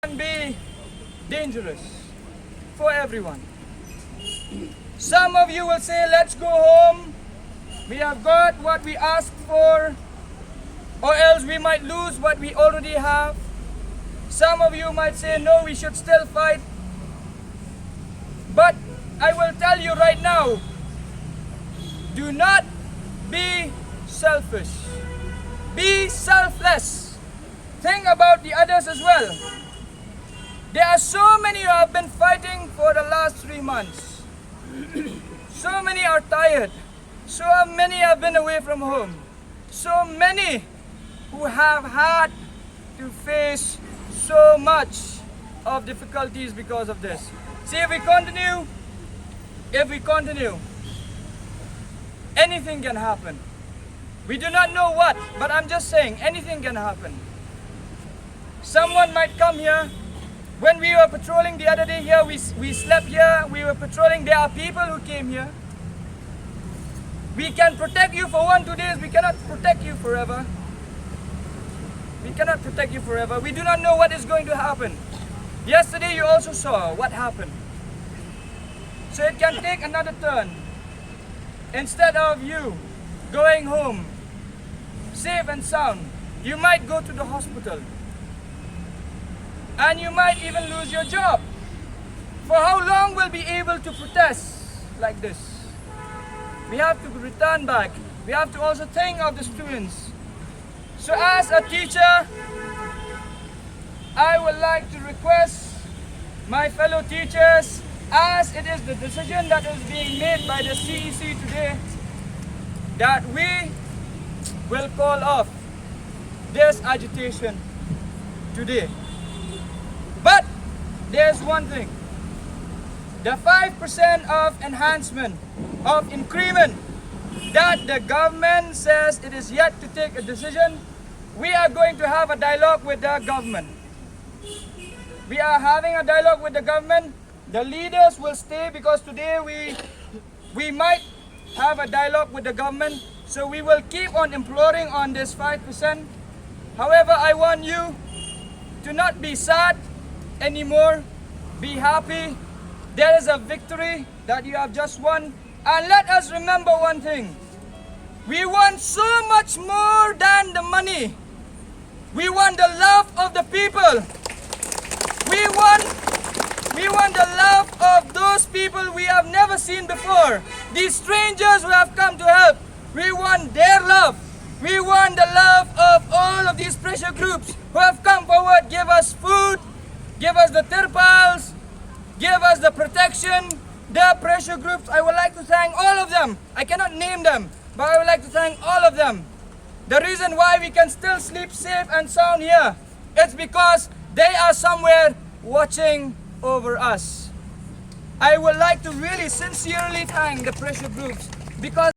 can be dangerous for everyone. Some of you will say, let's go home. We have got what we asked for, or else we might lose what we already have. Some of you might say, no, we should still fight. But I will tell you right now, do not be selfish. Be selfless. Think about the others as well. There are so many who have been fighting for the last 3 months. So many are tired. So many have been away from home. So many who have had to face so much of difficulties because of this. See, if we continue, anything can happen. We do not know what, but I'm just saying, anything can happen. Someone might come here. When we were patrolling the other day here, we slept here, we were patrolling, there are people who came here. We can protect you for 1-2 days, we cannot protect you forever. We cannot protect you forever. We do not know what is going to happen. Yesterday you also saw what happened. So it can take another turn. Instead of you going home safe and sound, you might go to the hospital. And you might even lose your job. For how long will we be able to protest like this? We have to return back. We have to also think of the students. So as a teacher, I would like to request my fellow teachers, as it is the decision that is being made by the CEC today, that we will call off this agitation today. But there's one thing. The 5% of enhancement, of increment, that the government says it is yet to take a decision, we are going to have a dialogue with the government. We are having a dialogue with the government. The leaders will stay because today we might have a dialogue with the government. So we will keep on imploring on this 5%. However, I want you to not be sad anymore. Be happy. There is a victory that you have just won. And let us remember one thing. We want so much more than the money. We want the love of the people. We want the love of those people we have never seen before. These strangers who have come to help. We want their love. We want the love of all of these pressure groups who have come forward, give us food, give us the tirpals, give us the protection. The pressure groups, I would like to thank all of them. I cannot name them, but I would like to thank all of them. The reason why we can still sleep safe and sound here, it's because they are somewhere watching over us. I would like to really sincerely thank the pressure groups because